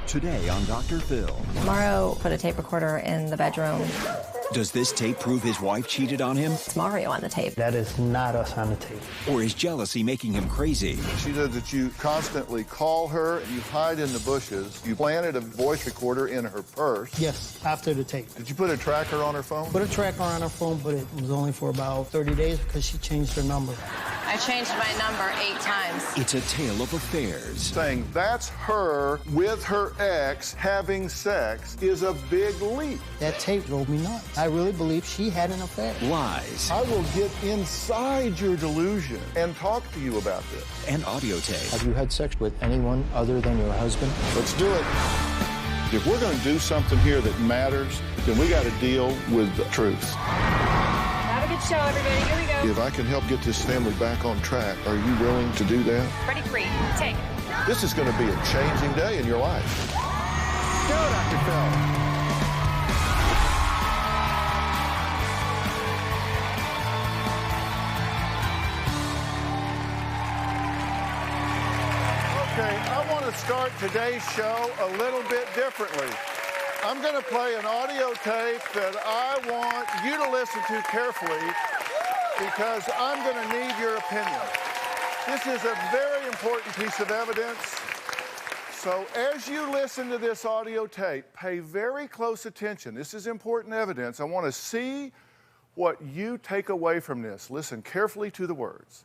Today on Dr. Phil. Mauro put a tape recorder in the bedroom. Does this tape prove his wife cheated on him? It's Mario on the tape. That is not us on the tape. Or is jealousy making him crazy? She said that you constantly call her, you hide in the bushes, you planted a voice recorder in her purse. Yes, after the tape. Did you put a tracker on her phone? Put a tracker on her phone, but it was only for about 30 days because she changed her number. I changed my number 8 times. It's a tale of affairs. Saying that's her with her ex having sex is a big leap. That tape drove me nuts. I really believe she had an affair. Lies. I will get inside your delusion and talk to you about this. And Audiotape. Have you had sex with anyone other than your husband? Let's do it. If we're going to do something here that matters, then we got to deal with the truth. Have a good show, everybody. Here we go. If I can help get this family back on track, are you willing to do that? Ready, free, take. This is going to be a changing day in your life. Go, Dr. Phil. Okay, I want to start today's show a little bit differently. I'm going to play an audio tape that I want you to listen to carefully because I'm going to need your opinion. This is a very important piece of evidence. So as you listen to this audio tape, pay very close attention. This is important evidence. I want to see what you take away from this. Listen carefully to the words.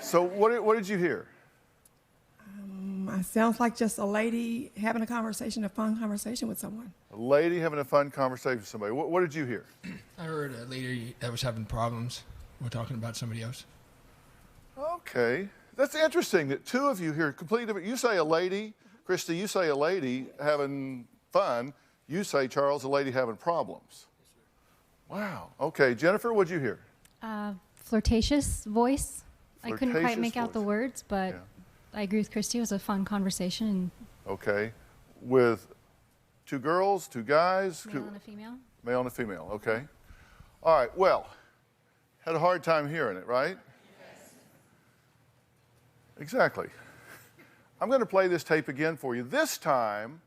So what did you hear? It sounds like just a lady having a fun conversation with someone. A lady having a fun conversation with somebody. What did you hear? I heard a lady that was having problems. We're talking about somebody else. Okay. That's interesting that two of you hear completely different. You say a lady, Christy, you say a lady having fun. You say, Charles, a lady having problems. Wow. Okay. Jennifer, what'd you hear? Flirtatious voice. I couldn't quite make out the voice. words, but Yeah. I agree with Christy. It was a fun conversation. Okay. With two girls, two guys? Male and a female. Male and a female, okay. All right, well, had a hard time hearing it, right? Yes. Exactly. I'm going to play this tape again for you, this time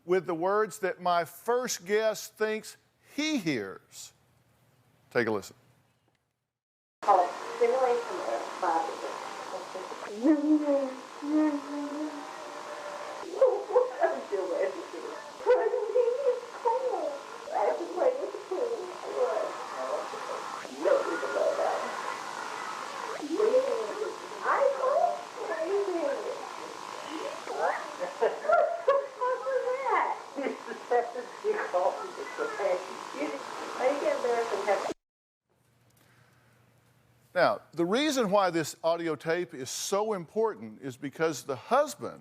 with the words that my first guest thinks he hears. Take a listen. Now, the reason why this audio tape is so important is because the husband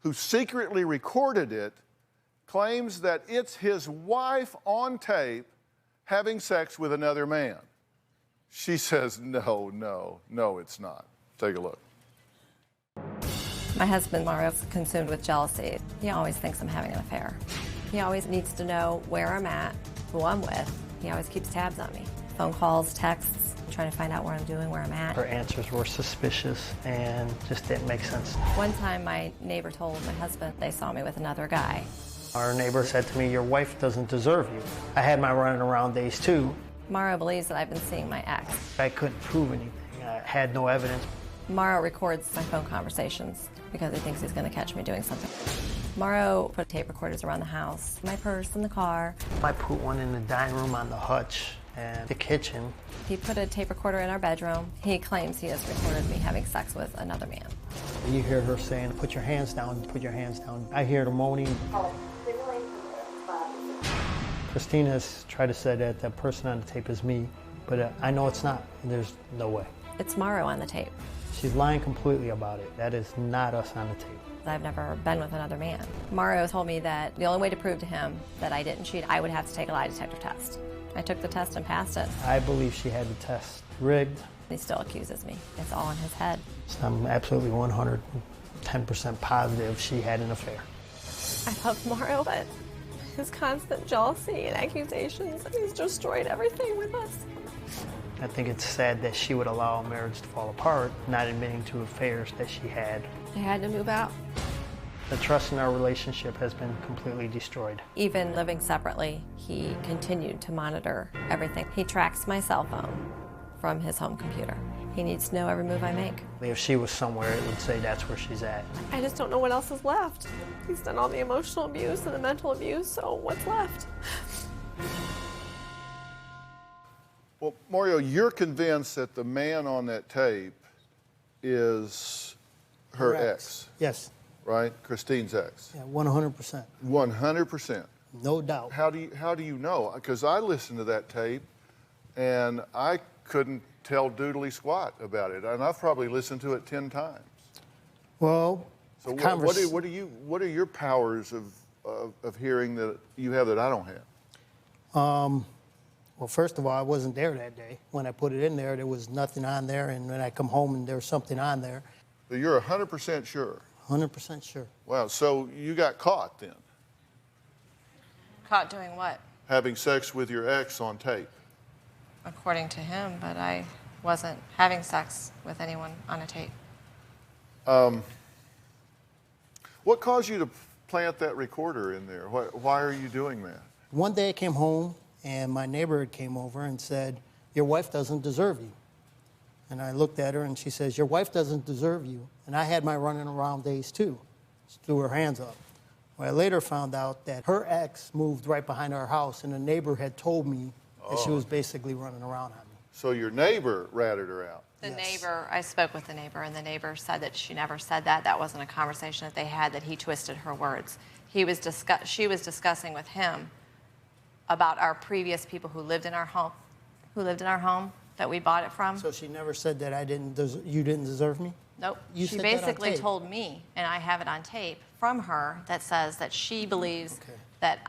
who secretly recorded it claims that it's his wife on tape having sex with another man. She says, no, it's not. Take a look. My husband, Mario, is consumed with jealousy. He always thinks I'm having an affair. He always needs to know where I'm at, who I'm with. He always keeps tabs on me. Phone calls, texts, trying to find out what I'm doing, where I'm at. Her answers were suspicious and just didn't make sense. One time my neighbor told my husband they saw me with another guy. Our neighbor said to me, your wife doesn't deserve you. I had my running around days too. Mario believes that I've been seeing my ex. I couldn't prove anything. I had no evidence. Mario records my phone conversations because he thinks he's going to catch me doing something. Mario put tape recorders around the house, my purse in the car. I put one in the dining room on the hutch and the kitchen. He put a tape recorder in our bedroom. He claims he has recorded me having sex with another man. You hear her saying, put your hands down, put your hands down. I hear the moaning. Christine has tried to say that that person on the tape is me, but I know it's not. There's no way. It's Mario on the tape. She's lying completely about it. That is not us on the tape. I've never been with another man. Mario told me that the only way to prove to him that I didn't cheat, I would have to take a lie detector test. I took the test and passed it. I believe she had the test rigged. He still accuses me. It's all in his head. I'm absolutely 110% positive she had an affair. I love Mario, but his constant jealousy and accusations, he's destroyed everything with us. I think it's sad that she would allow a marriage to fall apart, not admitting to affairs that she had. I had to move out. The trust in our relationship has been completely destroyed. Even living separately, he continued to monitor everything. He tracks my cell phone from his home computer. He needs to know every move I make. If she was somewhere, it would say that's where she's at. I just don't know what else is left. He's done all the emotional abuse and the mental abuse, so what's left? Well, Mario, you're convinced that the man on that tape is her ex, Yes. right? Christine's ex. Yeah, 100%. 100%. No doubt. How do you know? Because I listened to that tape, and I couldn't tell doodly squat about it, and I've probably listened to it 10 times. Well, So what are your powers of hearing that you have that I don't have? Well, first of all, I wasn't there that day. When I put it in there was nothing on there, and when I come home and there's something on there. So you're 100% sure? 100% sure. Wow, so you got caught then? Caught doing what? Having sex with your ex on tape? According to him, but I wasn't having sex with anyone on a tape. What caused you to plant that recorder in there? Why are you doing that? One day I came home, and my neighbor came over and said, "Your wife doesn't deserve you." And I looked at her, and she says, "Your wife doesn't deserve you." And I had my running around days, too. She threw her hands up. Well, I later found out that her ex moved right behind our house, and the neighbor had told me that she was basically running around on me. So your neighbor ratted her out? The neighbor, I spoke with the neighbor, and the neighbor said that she never said that. That wasn't a conversation that they had, that he twisted her words. She was discussing with him about our previous people who lived in our home, that we bought it from. So she never said that you didn't deserve me? Nope. You She said that on basically tape. told me, and I have it on tape from her, that says that she believes that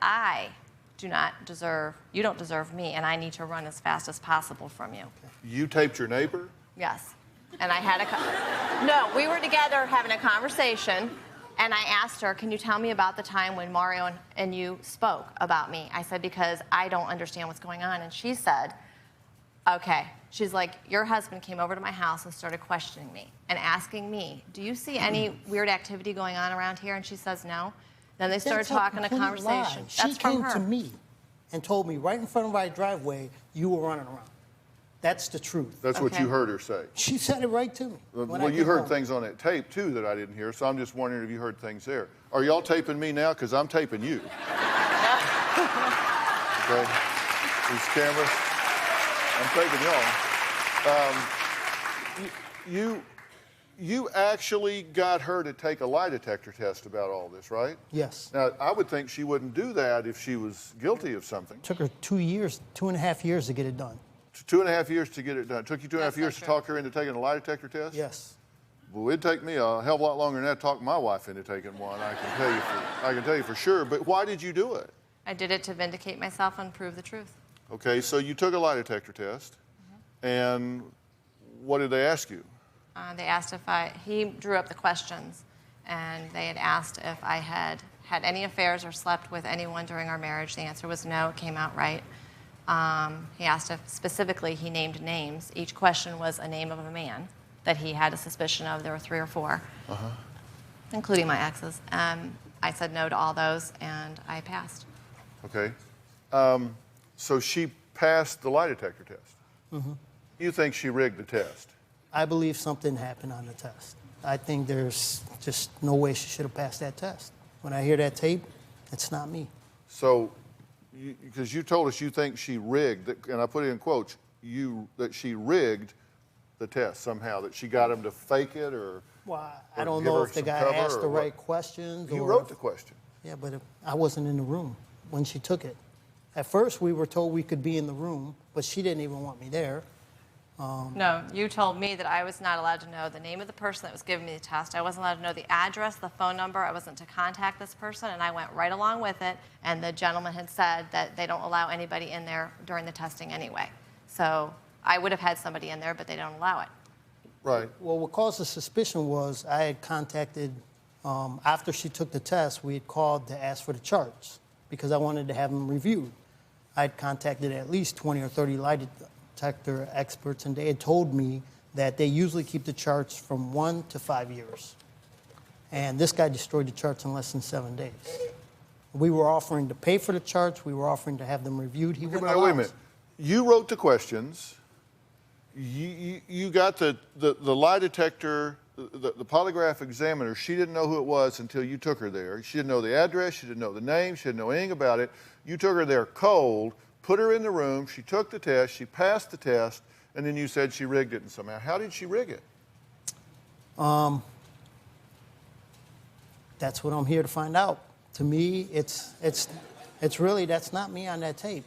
you don't deserve me, and I need to run as fast as possible from you. You taped your neighbor? Yes. And I had no, we were together having a conversation, and I asked her, "Can you tell me about the time when Mario and you spoke about me?" I said, "Because I don't understand what's going on." And she said, "Okay." She's like, "Your husband came over to my house and started questioning me and asking me, 'Do you see any weird activity going on around here?'" And she says, "No." Then they started talking a conversation. Lie. That's she came from her. to me and told me right in front of my driveway, you were running around. That's the truth. That's what you heard her say? She said it right to me. Well, you heard things on that tape, too, that I didn't hear, so I'm just wondering if you heard things there. Are y'all taping me now? Because I'm taping you. Okay? These cameras, I'm taping y'all. You actually got her to take a lie detector test about all this, right? Yes. Now, I would think she wouldn't do that if she was guilty of something. It took her 2.5 years to get it done. 2.5 years to get it done. It took you 2.5 years to talk her into taking a lie detector test? Yes. Well, it'd take me a hell of a lot longer than that to talk my wife into taking one. I can tell you for sure. But why did you do it? I did it to vindicate myself and prove the truth. Okay, so you took a lie detector test, and what did they ask you? They asked he drew up the questions, and they had asked if I had had any affairs or slept with anyone during our marriage. The answer was no. It came out right. He asked if specifically he named names. Each question was a name of a man that he had a suspicion of. There were 3 or 4, including my exes. I said no to all those, and I passed. Okay. So she passed the lie detector test. You think she rigged the test? I believe something happened on the test. I think there's just no way she should have passed that test. When I hear that tape, it's not me. So, because you told us you think she rigged, and I put it in quotes, that she rigged the test somehow, that she got him to fake it or... Well, I don't know if the guy asked the right questions. You wrote the question. Yeah, but I wasn't in the room when she took it. At first, we were told we could be in the room, but she didn't even want me there. No, you told me that I was not allowed to know the name of the person that was giving me the test. I wasn't allowed to know the address, the phone number. I wasn't to contact this person, and I went right along with it. And the gentleman had said that they don't allow anybody in there during the testing anyway. So I would have had somebody in there, but they don't allow it. Right. Well, what caused the suspicion was I had contacted, after she took the test, we had called to ask for the charts because I wanted to have them reviewed. I had contacted at least 20 or 30 lie detector experts, and they had told me that they usually keep the charts from 1 to 5 years. And this guy destroyed the charts in less than 7 days. We were offering to pay for the charts. We were offering to have them reviewed. He wouldn't allow Wait a us. minute. You wrote the questions. You got the lie detector, the polygraph examiner. She didn't know who it was until you took her there. She didn't know the address. She didn't know the name. She didn't know anything about it. You took her there cold, put her in the room. She took the test. She passed the test. And then you said she rigged it somehow. How did she rig it? That's what I'm here to find out. To me, it's really, that's not me on that tape.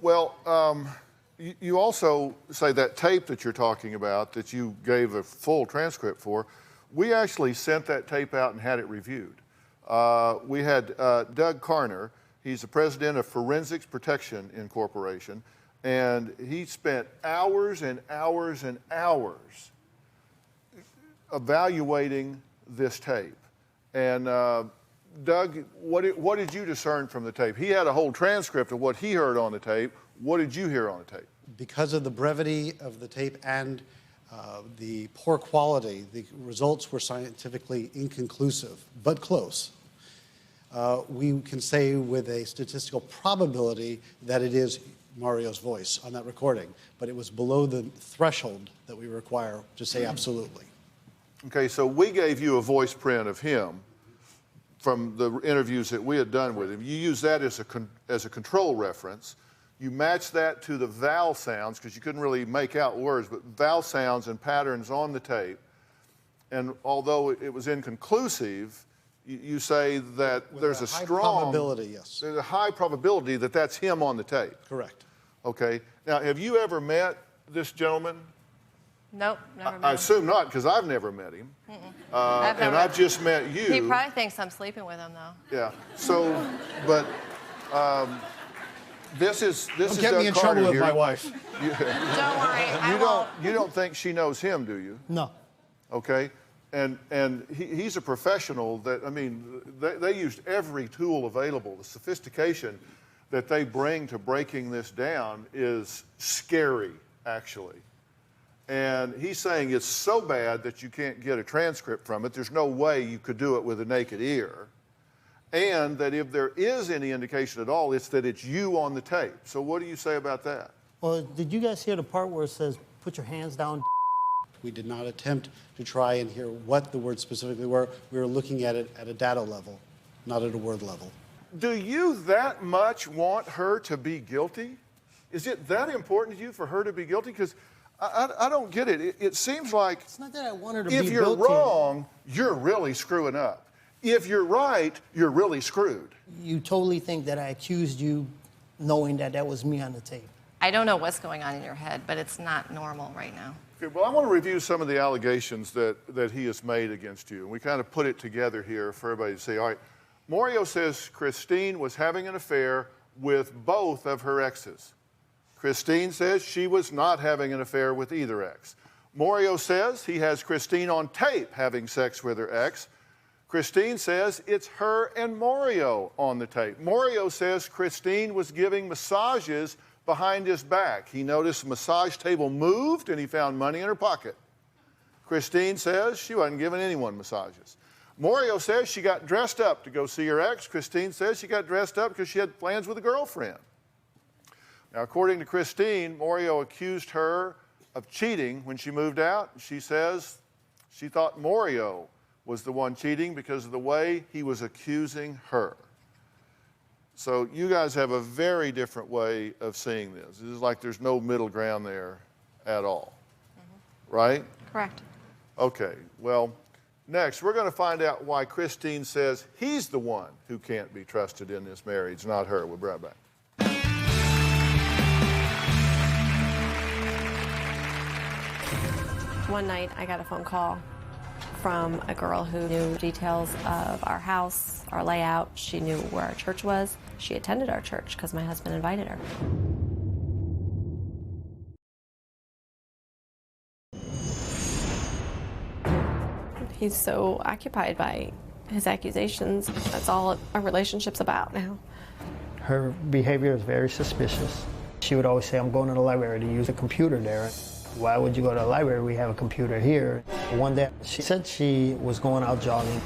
Well, you also say that tape that you're talking about that you gave a full transcript for, we actually sent that tape out and had it reviewed. We had Doug Carner. He's the president of Forensics Protection Incorporation, and he spent hours and hours and hours evaluating this tape. And Doug, what did you discern from the tape? He had a whole transcript of what he heard on the tape. What did you hear on the tape? Because of the brevity of the tape and the poor quality, the results were scientifically inconclusive, but close. We can say with a statistical probability that it is Mario's voice on that recording, but it was below the threshold that we require to say absolutely. Okay, so we gave you a voice print of him from the interviews that we had done with him. You use that as a control reference. You match that to the vowel sounds, because you couldn't really make out words, but vowel sounds and patterns on the tape. And although it was inconclusive, you say that there's a strong probability, yes. There's a high probability that that's him on the tape. Correct. Okay. Now, have you ever met this gentleman? Nope, never met I him. assume not, because I've never met him. And I've just met you. He probably thinks I'm sleeping with him, though. Yeah. So, but this is Don't get me in trouble with my wife. Don't worry, I won't. You don't think she knows him, do you? No. Okay. And he's a professional that, I mean, they used every tool available. The sophistication that they bring to breaking this down is scary, actually. And he's saying it's so bad that you can't get a transcript from it. There's no way you could do it with a naked ear. And that if there is any indication at all, it's that it's you on the tape. So what do you say about that? Well, did you guys hear the part where it says, put your hands down? We did not attempt to try and hear what the words specifically were. We were looking at it at a data level, not at a word level. Do you that much want her to be guilty? Is it that important to you for her to be guilty? Because I don't get it. It seems like It's not that I want her to be if you're guilty. wrong, you're really screwing up. If you're right, you're really screwed. You totally think that I accused you knowing that that was me on the tape. I don't know what's going on in your head, but it's not normal right now. Okay, well, I want to review some of the allegations that he has made against you. And we kind of put it together here for everybody to see. All right, Mario says Christine was having an affair with both of her exes. Christine says she was not having an affair with either ex. Mario says he has Christine on tape having sex with her ex. Christine says it's her and Mario on the tape. Mario says Christine was giving massages behind his back. He noticed the massage table moved and he found money in her pocket. Christine says she wasn't giving anyone massages. Mario says she got dressed up to go see her ex. Christine says she got dressed up because she had plans with a girlfriend. Now, according to Christine, Mario accused her of cheating when she moved out. She says she thought Mario was the one cheating because of the way he was accusing her. So you guys have a very different way of seeing this. It's like there's no middle ground there at all. Mm-hmm. Right? Correct. Okay, well, next we're going to find out why Christine says he's the one who can't be trusted in this marriage, not her. We'll be right back. One night, I got a phone call from a girl who knew details of our house, our layout. She knew where our church was. She attended our church because my husband invited her. He's so occupied by his accusations. That's all our relationship's about now. Her behavior is very suspicious. She would always say, I'm going to the library to use a computer there. Why would you go to the library? We have a computer here. One day, she said she was going out jogging.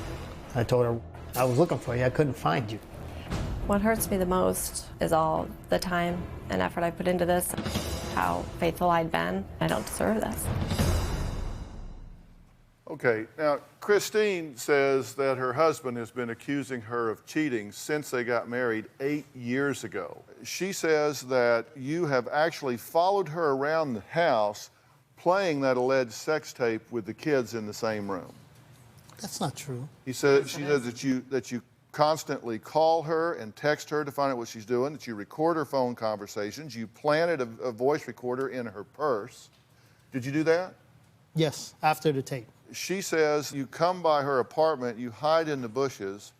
I told her, I was looking for you. I couldn't find you. What hurts me the most is all the time and effort I put into this, how faithful I'd been. I don't deserve this. Okay, now Christine says that her husband has been accusing her of cheating since they got married 8 years ago. She says that you have actually followed her around the house playing that alleged sex tape with the kids in the same room. That's not true. She says that you constantly call her and text her to find out what she's doing, that you record her phone conversations, you planted a voice recorder in her purse. Did you do that? Yes, after the tape. She says you come by her apartment, you hide in the bushes,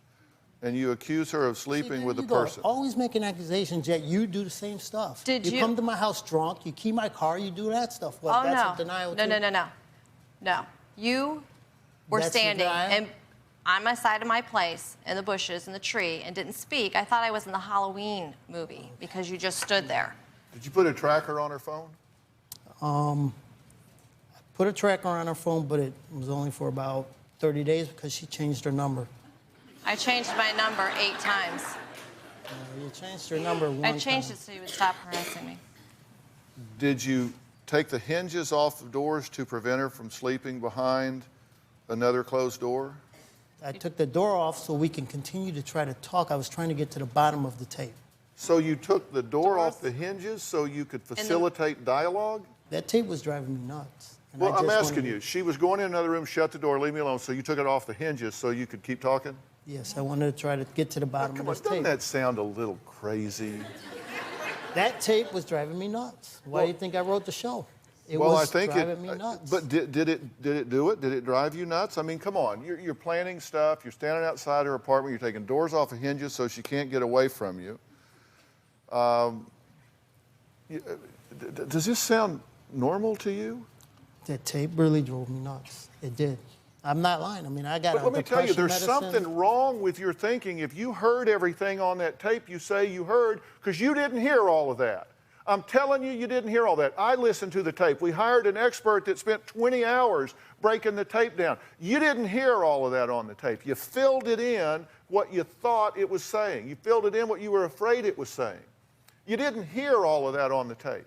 and you accuse her of sleeping with a person. Always making accusations, yet you do the same stuff. You come to my house drunk, you key my car, you do that stuff. What, that's a denial too? No. You were standing on my side of my place in the bushes in the tree and didn't speak. I thought I was in the Halloween movie because you just stood there. Did you put a tracker on her phone? Put a tracker on her phone, but it was only for about 30 days because she changed her number. I changed my number 8 times. You changed your number one time. I changed it so you would stop harassing me. Did you take the hinges off the doors to prevent her from sleeping behind another closed door? I took the door off so we can continue to try to talk. I was trying to get to the bottom of the tape. So you took the door off the hinges so you could facilitate dialogue? That tape was driving me nuts. Well, I'm asking you, she was going in another room, shut the door, leave me alone, so you took it off the hinges so you could keep talking? Yes, I wanted to try to get to the bottom of this tape. Doesn't that sound a little crazy? That tape was driving me nuts. Why do you think I wrote the show? It Well, was I think driving me nuts. But did it do it? Did it drive you nuts? I mean, come on. You're planning stuff. You're standing outside her apartment. You're taking doors off of hinges so she can't get away from you. Does this sound normal to you? That tape really drove me nuts. It did. I'm not lying. I mean, I got But let me tell you, there's something wrong with your thinking if you heard everything on that tape you say you heard, because you didn't hear all of that. I'm telling you, you didn't hear all that. I listened to the tape. We hired an expert that spent 20 hours breaking the tape down. You didn't hear all of that on the tape. You filled it in what you thought it was saying. You filled it in what you were afraid it was saying. You didn't hear all of that on the tape.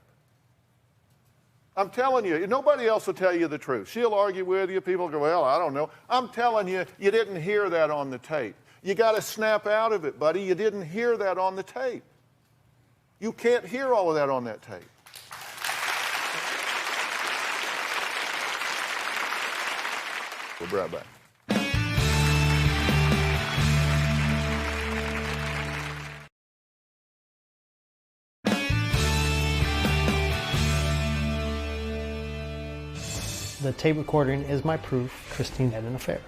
I'm telling you, nobody else will tell you the truth. She'll argue with you. People go, well, I don't know. I'm telling you, you didn't hear that on the tape. You got to snap out of it, buddy. You didn't hear that on the tape. You can't hear all of that on that tape. We'll be right back. The tape recording is my proof Christine had an affair.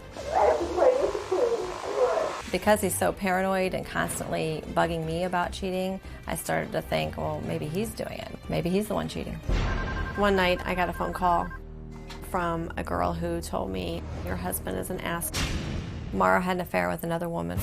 Because he's so paranoid and constantly bugging me about cheating, I started to think, well, maybe he's doing it. Maybe he's the one cheating. One night, I got a phone call from a girl who told me, your husband is an ass. Mara had an affair with another woman.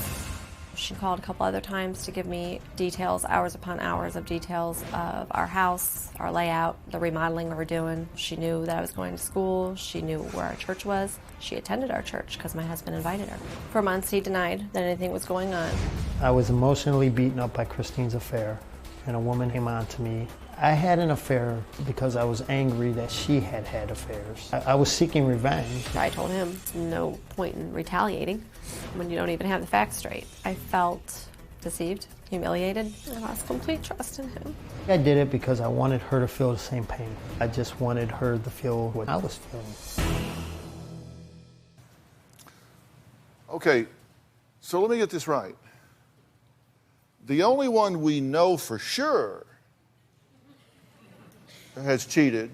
She called a couple other times to give me details, hours upon hours of details of our house, our layout, the remodeling we were doing. She knew that I was going to school. She knew where our church was. She attended our church because my husband invited her. For months, he denied that anything was going on. I was emotionally beaten up by Christine's affair, and a woman came on to me. I had an affair because I was angry that she had had affairs. I was seeking revenge. I told him, no point in retaliating when you don't even have the facts straight. I felt deceived, humiliated. I lost complete trust in him. I did it because I wanted her to feel the same pain. I just wanted her to feel what I was feeling. Okay, so let me get this right. The only one we know for sure has cheated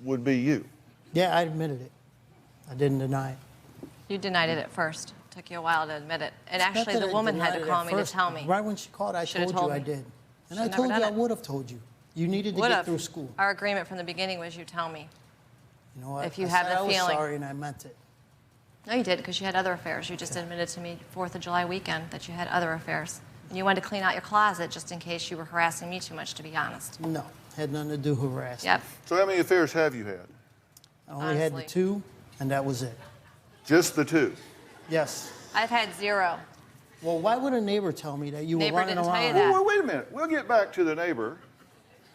would be you. Yeah, I admitted it. I didn't deny it. You denied it at first. Took you a while to admit it. And Not actually, that the I woman had denied to it call at me to first. tell me. Right when she called, I Should've told you told I me. did. And I Should've told never you I done it. would have told you. You needed to Would get have. through school. Our agreement from the beginning was you tell me. You know what? If you I have said the I was feeling. sorry and I meant it. No, you did, because you had other affairs. You just admitted to me 4th of July weekend that you had other affairs. And you wanted to clean out your closet just in case you were harassing me too much, to be honest. No, had nothing to do with harassment. Yep. So how many affairs have you had? I only had the Honestly. 2, and that was it. Just the 2? Yes. I've had 0. Well, why would a neighbor tell me that you Neighbor were running didn't tell you around? that. Well, wait a minute. We'll get back to the neighbor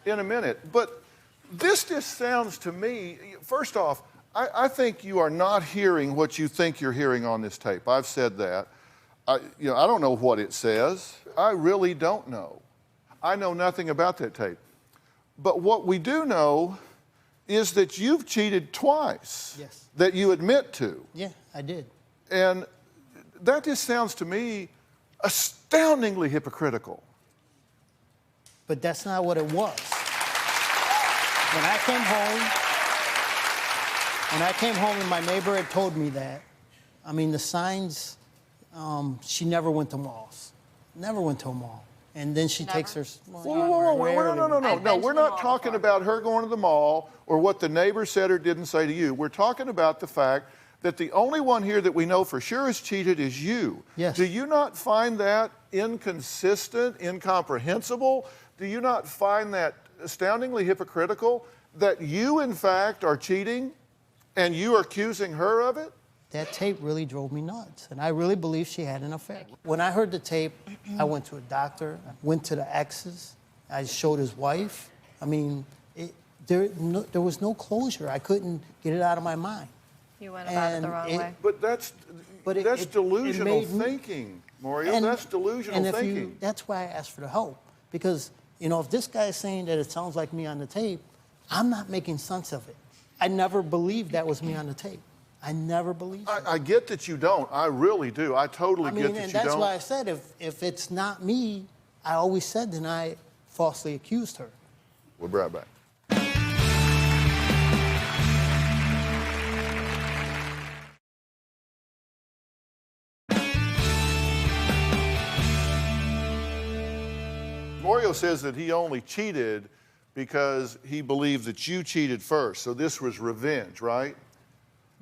in a minute. But this just sounds to me, first off, I think you are not hearing what you think you're hearing on this tape. I've said that. I don't know what it says. I really don't know. I know nothing about that tape. But what we do know is that you've cheated twice. Yes. That you admit to. Yeah, I did. And that just sounds to me astoundingly hypocritical. But that's not what it was. When I came home and my neighbor had told me that, I mean, the signs, she never went to malls. Never went to a mall. And then she takes her... Whoa, no. We're not talking about her going to the mall or what the neighbor said or didn't say to you. We're talking about the fact that the only one here that we know for sure is cheated is you. Yes. Do you not find that inconsistent, incomprehensible? Do you not find that astoundingly hypocritical that you, in fact, are cheating and you are accusing her of it? That tape really drove me nuts, and I really believe she had an affair. When I heard the tape, I went to a doctor, I went to the exes, I showed his wife. I mean, there was no closure. I couldn't get it out of my mind. You went about it the wrong way. But that's delusional thinking, Mario. That's delusional thinking. That's why I asked for the help. Because, if this guy is saying that it sounds like me on the tape, I'm not making sense of it. I never believed that was me on the tape. I never believed it. I get that you don't. I really do. I totally get that you don't. And that's why I said if it's not me, I always said then I falsely accused her. We'll be right back. Mario says that he only cheated because he believed that you cheated first. So this was revenge, right?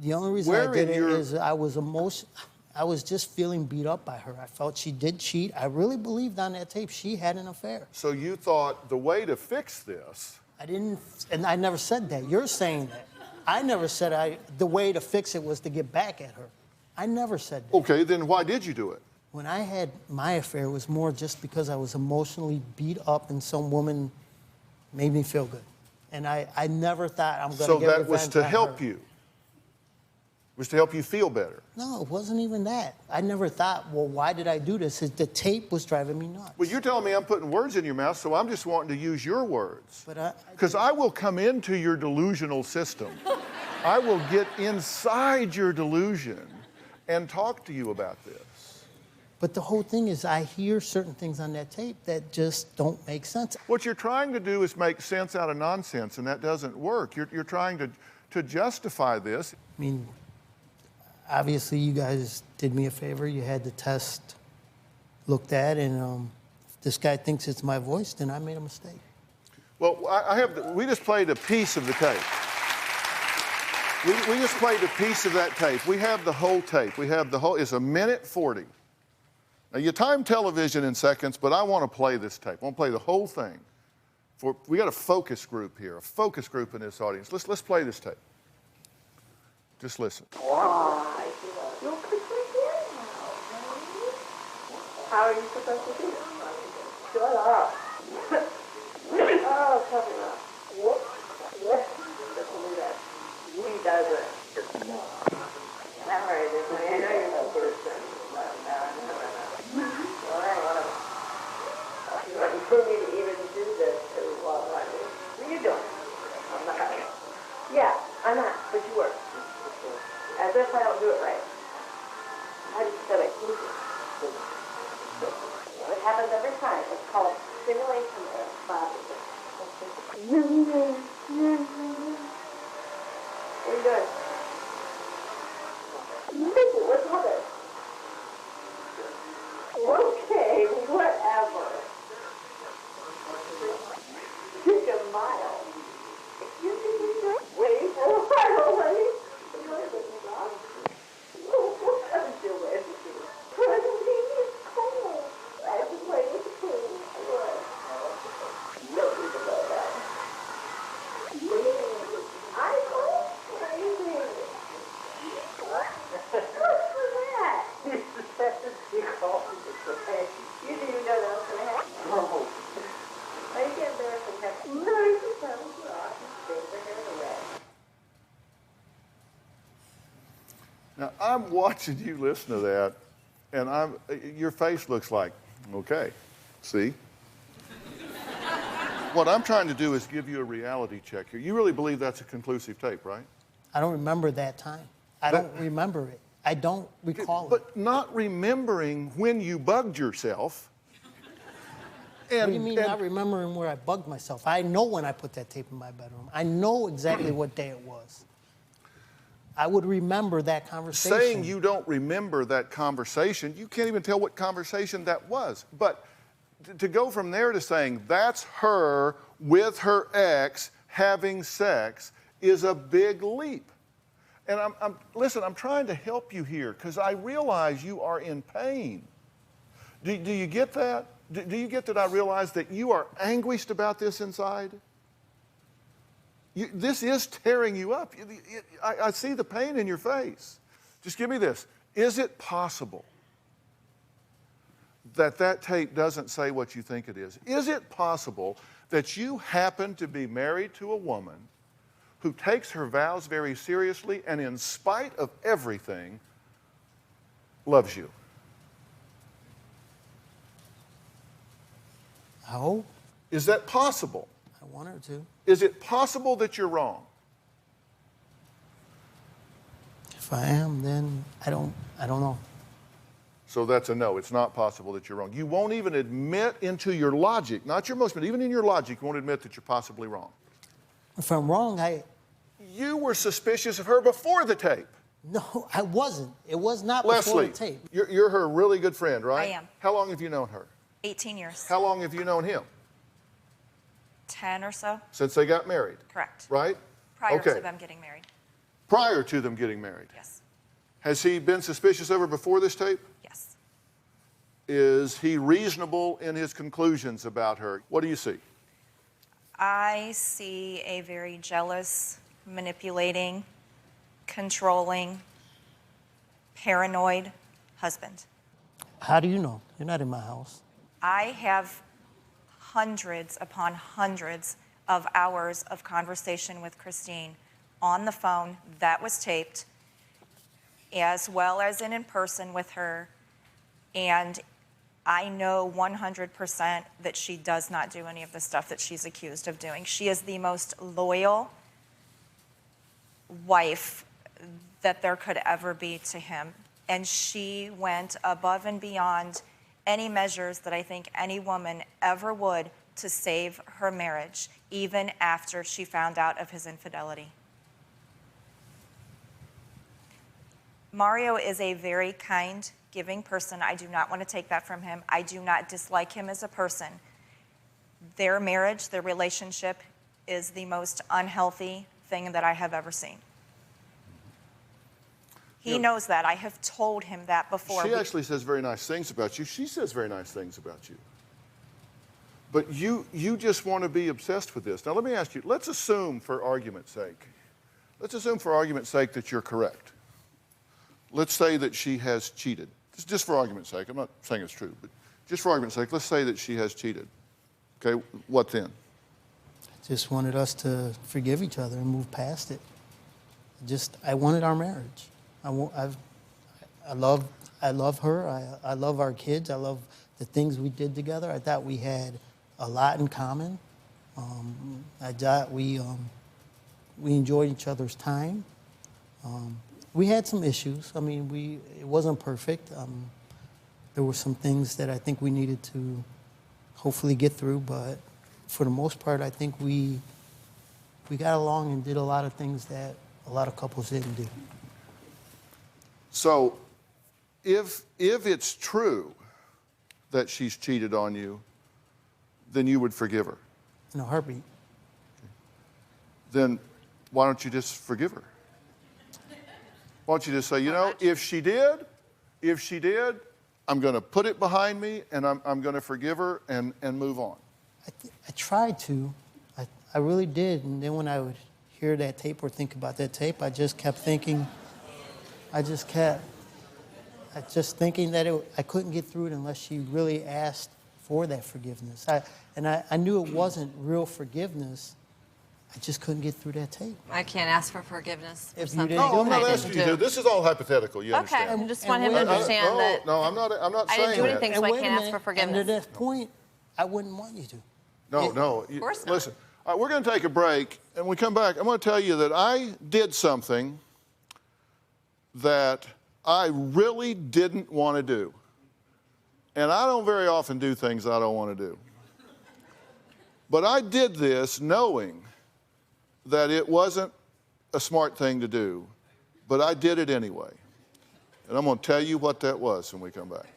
The only reason I did it is I was just feeling beat up by her. I felt she did cheat. I really believed on that tape she had an affair. So you thought the way to fix this... I didn't, and I never said that. You're saying that. I never said the way to fix it was to get back at her. I never said that. Okay, then why did you do it? When I had my affair, it was more just because I was emotionally beat up and some woman made me feel good. And I never thought I'm going to get revenge. So that was to help you? Was to help you feel better? No, it wasn't even that. I never thought, well, why did I do this? The tape was driving me nuts. Well, you're telling me I'm putting words in your mouth, so I'm just wanting to use your words. But because I will come into your delusional system. I will get inside your delusion and talk to you about this. But the whole thing is I hear certain things on that tape that just don't make sense. What you're trying to do is make sense out of nonsense, and that doesn't work. You're trying to justify this. I mean, obviously, you guys did me a favor. You had the test looked at, and if this guy thinks it's my voice, then I made a mistake. Well, we just played a piece of the tape. We just played a piece of that tape. We have the whole tape. It's 1:40. Now, you time television in seconds, but I want to play this tape. I want to play the whole thing. We got a focus group here, a focus group in this audience. Let's play this tape. Just listen. Why? You're how are you supposed to do this? Shut up. Oh, cover it up. Whoop. Yes. Listen to that. He does it. All right, I know you're the person. No. All right, whatever. You put me to even do this to what I do. What are you doing? I'm not. Yeah, I'm not, but you were. As if I don't do it right. How do you say it? It happens every time. It's called stimulation of body. What are you doing? Listen, what's with it? Okay, whatever. Take a mile. Excuse me, wait for a while, honey. What I'm doing. Honey, it's cold. I have to play with the pool. No think about that. I go crazy. What's for that? You didn't even know that was going to happen. No. I get embarrassed and have to learn to tell you off. Take the hair away. Now, I'm watching you listen to that, and your face looks like, okay, see? What I'm trying to do is give you a reality check here. You really believe that's a conclusive tape, right? I don't remember that time. I don't remember it. I don't recall it. But not remembering when you bugged yourself. What do you mean not remembering where I bugged myself? I know when I put that tape in my bedroom. I know exactly what day it was. I would remember that conversation. Saying you don't remember that conversation, you can't even tell what conversation that was. But to go from there to saying that's her with her ex having sex is a big leap. And listen, I'm trying to help you here because I realize you are in pain. Do you get that? Do you get that I realize that you are anguished about this inside? This is tearing you up. I see the pain in your face. Just give me this. Is it possible that that tape doesn't say what you think it is? Is it possible that you happen to be married to a woman who takes her vows very seriously and in spite of everything loves you? I hope. Is that possible? I want her to. Is it possible that you're wrong? If I am, then I don't know. So that's a no. It's not possible that you're wrong. You won't even admit into your logic, not your emotion, but even in your logic, you won't admit that you're possibly wrong. If I'm wrong, You were suspicious of her before the tape. No, I wasn't. It was not Leslie, before the tape. You're her really good friend, right? I am. How long have you known her? 18 years. How long have you known him? 10 or so. Since they got married? Correct. Right? Prior to them getting married. Prior to them getting married? Yes. Has he been suspicious of her before this tape? Yes. Is he reasonable in his conclusions about her? What do you see? I see a very jealous, manipulating, controlling, paranoid husband. How do you know? You're not in my house. I have hundreds upon hundreds of hours of conversation with Christine on the phone that was taped, as well as in person with her, and I know 100% that she does not do any of the stuff that she's accused of doing. She is the most loyal wife that there could ever be to him, and she went above and beyond any measures that I think any woman ever would to save her marriage, even after she found out of his infidelity. Mario is a very kind, giving person. I do not want to take that from him. I do not dislike him as a person. Their marriage, their relationship is the most unhealthy thing that I have ever seen. He knows that. I have told him that before. She actually says very nice things about you. She says very nice things about you. But you just want to be obsessed with this. Now, let me ask you, let's assume for argument's sake, that you're correct. Let's say that she has cheated. Just for argument's sake. I'm not saying it's true, but just for argument's sake, let's say that she has cheated. Okay, what then? I just wanted us to forgive each other and move past it. I wanted our marriage. I love her. I love our kids. I love the things we did together. I thought we had a lot in common. I thought we enjoyed each other's time. We had some issues. I mean, it wasn't perfect. There were some things that I think we needed to hopefully get through, but for the most part, I think we got along and did a lot of things that a lot of couples didn't do. So if it's true that she's cheated on you, then you would forgive her. In a heartbeat. Then why don't you just forgive her? Why don't you just say, you know, if she did, I'm going to put it behind me, and I'm going to forgive her and move on. I tried to. I really did. And then when I would hear that tape or think about that tape, I just kept thinking, I just thinking that I couldn't get through it unless she really asked for that forgiveness. I knew it wasn't real forgiveness. I just couldn't get through that tape. I can't ask for forgiveness for If you something. didn't No, I'm not I asking you to. This is all hypothetical. You Okay, understand? I just want him to understand that. No, I'm not I saying didn't do anything, that. so I wait a can't ask minute, for forgiveness. And at that point, I wouldn't want you to. No. Of course not. Listen, we're going to take a break, and when we come back, I'm going to tell you that I did something that I really didn't want to do. And I don't very often do things I don't want to do. But I did this knowing that it wasn't a smart thing to do, but I did it anyway. And I'm going to tell you what that was when we come back.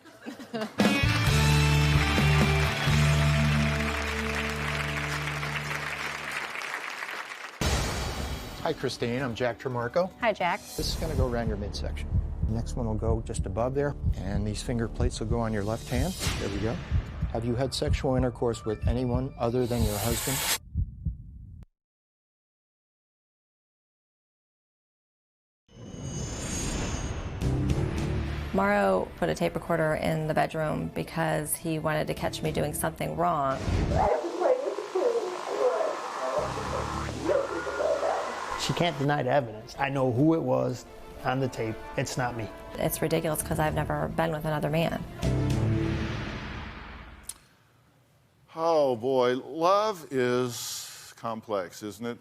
Hi, Christine. I'm Jack Tremarco. Hi, Jack. This is going to go around your midsection. The next one will go just above there, and these finger plates will go on your left hand. There we go. Have you had sexual intercourse with anyone other than your husband? Mauro put a tape recorder in the bedroom because he wanted to catch me doing something wrong. She can't deny the evidence. I know who it was on the tape. It's not me. It's ridiculous because I've never been with another man. Oh boy, love is complex, isn't it?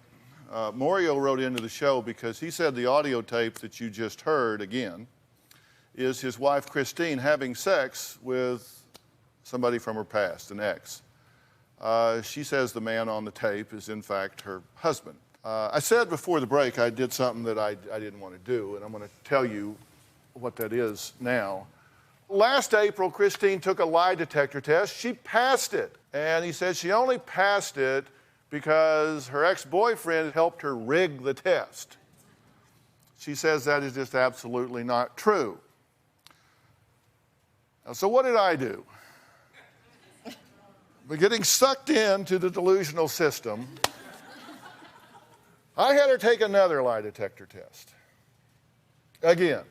Mario wrote into the show because he said the audio tape that you just heard again is his wife Christine having sex with somebody from her past, an ex. She says the man on the tape is in fact her husband. I said before the break I did something that I didn't want to do, and I'm going to tell you what that is now. Last April, Christine took a lie detector test. She passed it. And he said she only passed it because her ex-boyfriend helped her rig the test. She says that is just absolutely not true. Now, so what did I do? By getting sucked into the delusional system, I had her take another lie detector test. Again.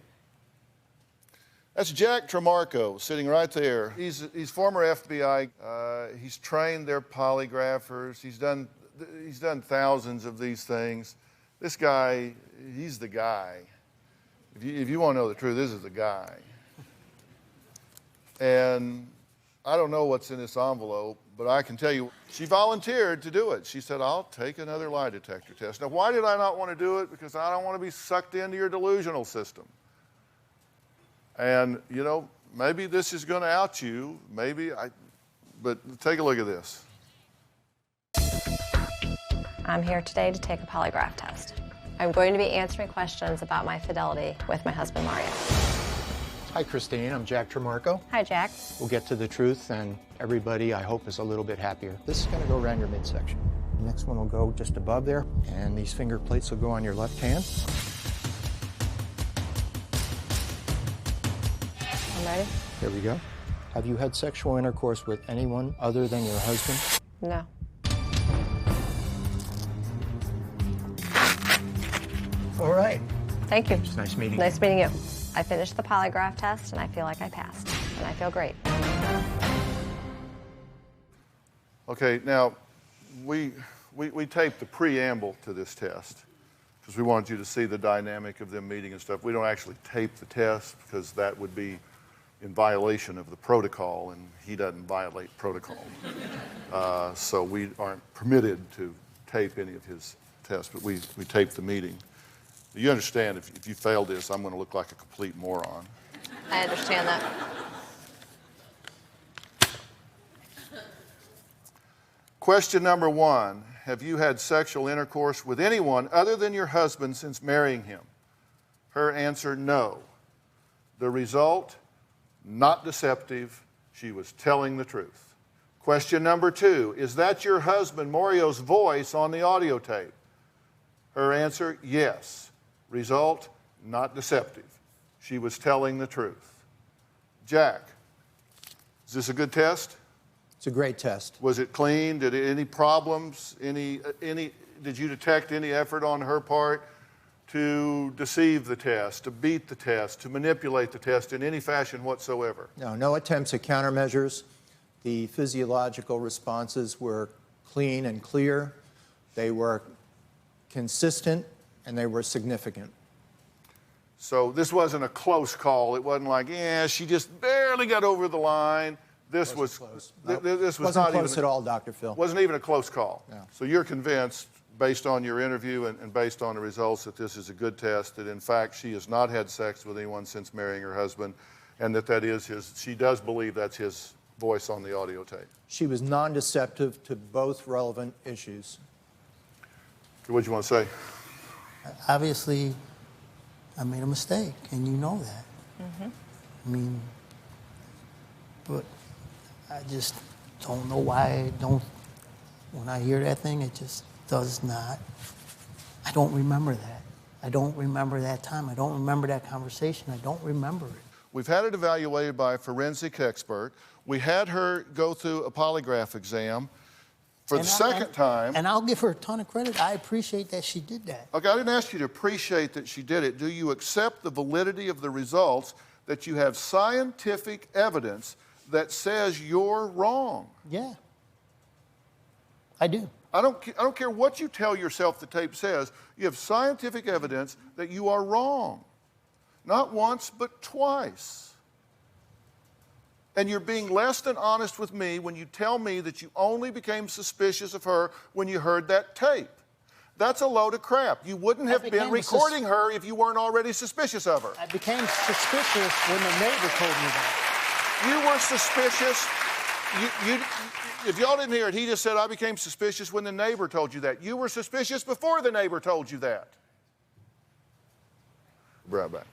That's Jack Tremarco sitting right there. He's former FBI. He's trained their polygraphers. He's done thousands of these things. This guy, he's the guy. If you want to know the truth, this is the guy. And I don't know what's in this envelope, but I can tell you, she volunteered to do it. She said, I'll take another lie detector test. Now, why did I not want to do it? Because I don't want to be sucked into your delusional system. And, you know, maybe this is going to out you. But take a look at this. I'm here today to take a polygraph test. I'm going to be answering questions about my fidelity with my husband, Mario. Hi, Christine. I'm Jack Tremarco. Hi, Jack. We'll get to the truth, and everybody, I hope, is a little bit happier. This is going to go around your midsection. The next one will go just above there, and these finger plates will go on your left hand. I'm ready? Here we go. Have you had sexual intercourse with anyone other than your husband? No. All right. Thank you. It's nice meeting you. Nice meeting you. I finished the polygraph test, and I feel like I passed, and I feel great. Okay, now, we taped the preamble to this test because we wanted you to see the dynamic of them meeting and stuff. We don't actually tape the test because that would be in violation of the protocol, and he doesn't violate protocol. So we aren't permitted to tape any of his tests, but we taped the meeting. You understand, if you fail this, I'm going to look like a complete moron. I understand that. Question number 1. have you had sexual intercourse with anyone other than your husband since marrying him? Her answer, no. The result, not deceptive. She was telling the truth. Question number 2, is that your husband, Morio's voice on the audio tape? Her answer, yes. Result, not deceptive. She was telling the truth. Jack, is this a good test? It's a great test. Was it clean? Did any problems? Did you detect any effort on her part to deceive the test, to beat the test, to manipulate the test in any fashion whatsoever? No attempts at countermeasures. The physiological responses were clean and clear. They were consistent and they were significant. So this wasn't a close call. It wasn't like, yeah, she just barely got over the line. This was close. This was wasn't not close even at all, Dr. Phil. Wasn't even a close call. No. So you're convinced, based on your interview and based on the results, that this is a good test, that in fact she has not had sex with anyone since marrying her husband, and that is his, she does believe that's his voice on the audio tape. She was non-deceptive to both relevant issues. What do you want to say? Obviously, I made a mistake, and you know that. I mean, but I just don't know why I don't, when I hear that thing, it just does not, I don't remember that. I don't remember that time. I don't remember that conversation. I don't remember it. We've had it evaluated by a forensic expert. We had her go through a polygraph exam for the second time. And I'll give her a ton of credit. I appreciate that she did that. Okay, I didn't ask you to appreciate that she did it. Do you accept the validity of the results, that you have scientific evidence that says you're wrong? Yeah, I do. I don't care what you tell yourself the tape says. You have scientific evidence that you are wrong. Not once, but twice. And you're being less than honest with me when you tell me that you only became suspicious of her when you heard that tape. That's a load of crap. You wouldn't have been recording her if you weren't already suspicious of her. I became suspicious when the neighbor told me that. You were suspicious. If y'all didn't hear it, he just said, I became suspicious when the neighbor told you that. You were suspicious before the neighbor told you that. Be right back.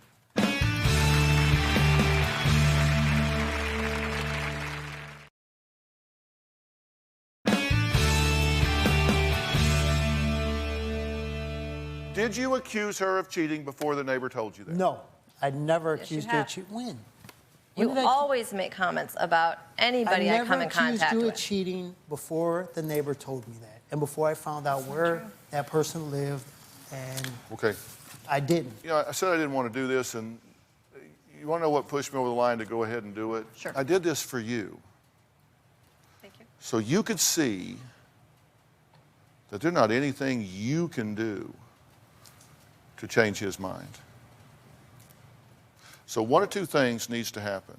Did you accuse her of cheating before the neighbor told you that? No, I never Yes, you accused her of have. cheating. When? You always make comments about anybody I come in I never contact accused you with. of cheating before the neighbor told me that, and before I found out where that person lived, and Okay. I didn't. You know, I said I didn't want to do this, and you want to know what pushed me over the line to go ahead and do it? Sure. I did this for you. Thank you. So you could see that there's not anything you can do to change his mind. So one of two things needs to happen.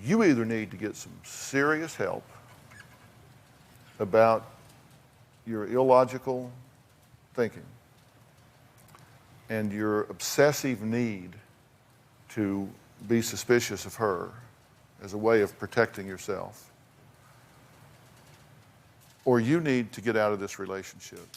You either need to get some serious help about your illogical thinking and your obsessive need to be suspicious of her as a way of protecting yourself, or you need to get out of this relationship.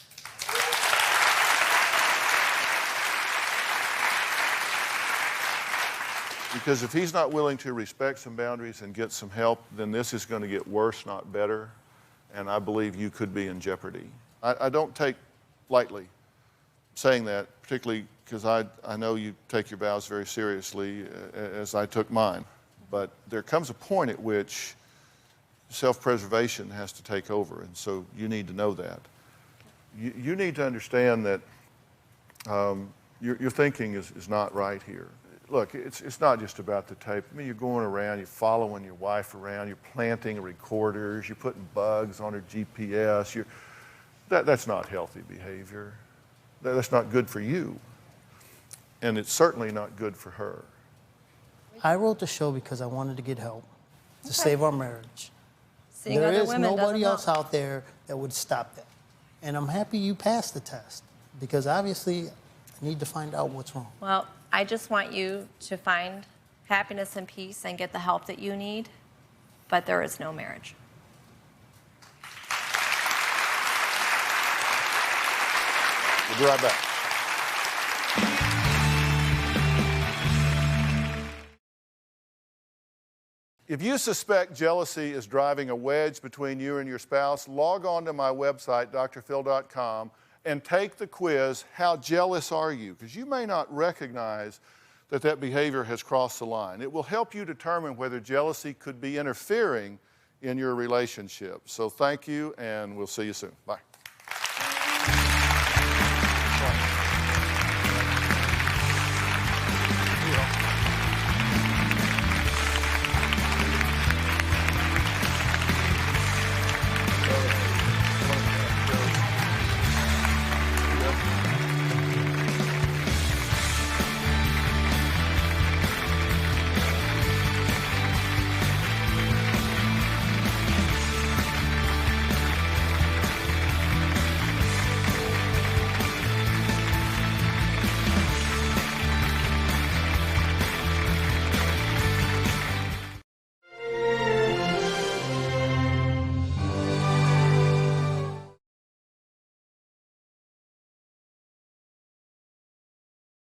Because if he's not willing to respect some boundaries and get some help, then this is going to get worse, not better. And I believe you could be in jeopardy. I don't take lightly saying that, particularly because I know you take your vows very seriously, as I took mine. But there comes a point at which self-preservation has to take over, and so you need to know that. You need to understand that your thinking is not right here. Look, it's not just about the tape. I mean, you're going around, you're following your wife around, you're planting recorders, you're putting bugs on her GPS. That's not healthy behavior. That's not good for you. And it's certainly not good for her. I wrote the show because I wanted to get help to save our marriage. Seeing There other is women nobody doesn't else help. out there that would stop that. And I'm happy you passed the test, because obviously I need to find out what's wrong. Well, I just want you to find happiness and peace and get the help that you need, but there is no marriage. We'll be right back. If you suspect jealousy is driving a wedge between you and your spouse, log on to my website, drphil.com, and take the quiz, How Jealous Are You? Because you may not recognize that that behavior has crossed the line. It will help you determine whether jealousy could be interfering in your relationship. So thank you, and we'll see you soon. Bye.